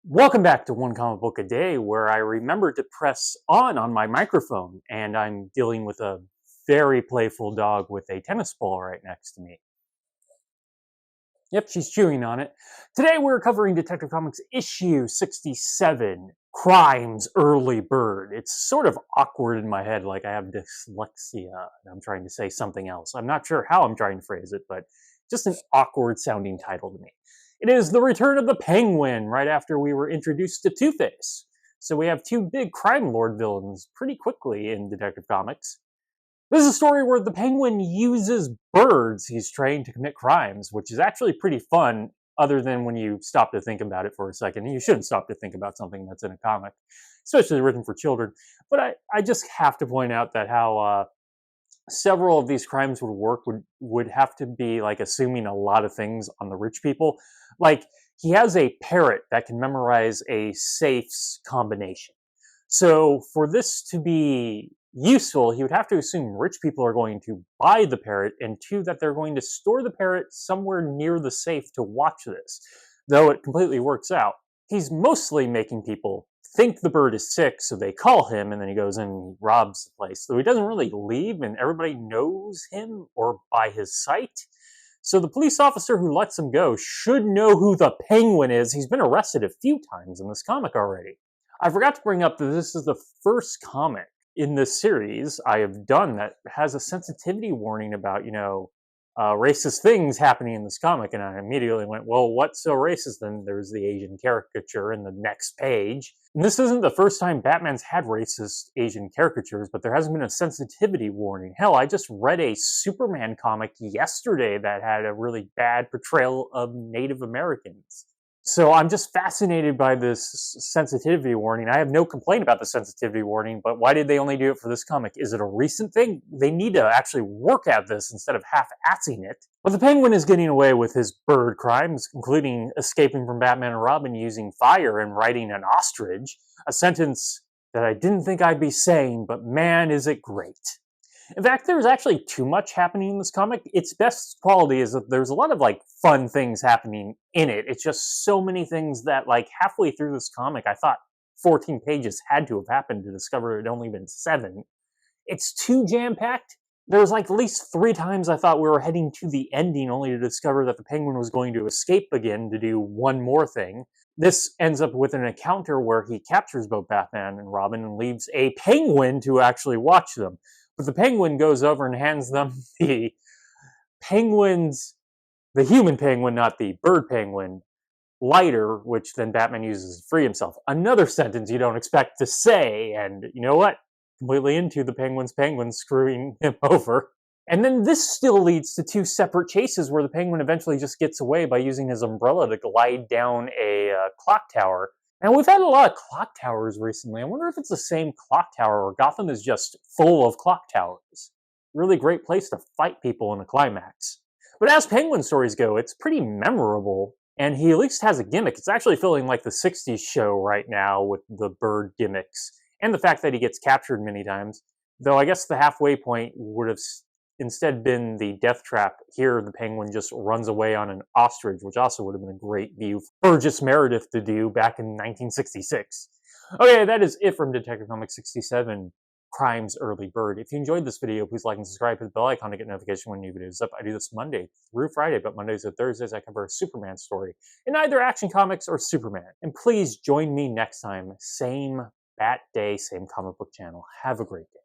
Welcome back to One Comic Book a Day, where I remember to press on my microphone, and I'm dealing with a very playful dog with a tennis ball right next to me. Yep, she's chewing on it. Today we're covering Detective Comics issue 67, Crime's Early Bird. It's sort of awkward in my head, like I have dyslexia, and I'm trying to say something else. I'm not sure how I'm trying to phrase it, but just an awkward sounding title to me. It is the return of the Penguin, right after we were introduced to Two-Face. So we have two big crime lord villains pretty quickly in Detective Comics. This is a story where the Penguin uses birds he's trained to commit crimes, which is actually pretty fun, other than when you stop to think about it for a second. You shouldn't stop to think about something that's in a comic, especially written for children. But I just have to point out that how several of these crimes would work would have to be like assuming a lot of things on the rich people. Like, he has a parrot that can memorize a safe's combination. So for this to be useful, he would have to assume rich people are going to buy the parrot, and two, that they're going to store the parrot somewhere near the safe to watch this. Though it completely works out. He's mostly making people think the bird is sick, so they call him, and then he goes in and robs the place. So he doesn't really leave, and everybody knows him or by his sight. So the police officer who lets him go should know who the Penguin is. He's been arrested a few times in this comic already. I forgot to bring up that this is the first comic in this series I have done that has a sensitivity warning about, racist things happening in this comic. And I immediately went, well, what's so racist? Then there's the Asian caricature in the next page. And this isn't the first time Batman's had racist Asian caricatures, but there hasn't been a sensitivity warning. Hell, I just read a Superman comic yesterday that had a really bad portrayal of Native Americans. So I'm just fascinated by this sensitivity warning. I have no complaint about the sensitivity warning, but why did they only do it for this comic? Is it a recent thing? They need to actually work at this instead of half-assing it. But the Penguin is getting away with his bird crimes, including escaping from Batman and Robin using fire and riding an ostrich, a sentence that I didn't think I'd be saying, but man, is it great. In fact, there's actually too much happening in this comic. Its best quality is that there's a lot of fun things happening in it. It's just so many things that halfway through this comic, I thought 14 pages had to have happened to discover it had only been 7. It's too jam-packed. There was at least 3 times I thought we were heading to the ending only to discover that the Penguin was going to escape again to do one more thing. This ends up with an encounter where he captures both Batman and Robin and leaves a penguin to actually watch them. But the Penguin goes over and hands them the human penguin, not the bird penguin, lighter, which then Batman uses to free himself. Another sentence you don't expect to say, and you know what? Completely into the Penguin's penguin screwing him over. And then this still leads to 2 separate chases where the Penguin eventually just gets away by using his umbrella to glide down a clock tower. And we've had a lot of clock towers recently. I wonder if it's the same clock tower or Gotham is just full of clock towers. Really great place to fight people in a climax. But as Penguin stories go, it's pretty memorable, and he at least has a gimmick. It's actually feeling like the 60s show right now with the bird gimmicks, and the fact that he gets captured many times. Though I guess the halfway point would have instead been the death trap. Here, the Penguin just runs away on an ostrich, which also would have been a great view for Burgess Meredith to do back in 1966. Okay, that is it from Detective Comics 67, Crime's Early Bird. If you enjoyed this video, please like and subscribe, hit the bell icon to get notification when new videos up. I do this Monday through Friday, but Mondays and Thursdays I cover a Superman story in either Action Comics or Superman. And please join me next time, same Bat Day, same comic book channel. Have a great day.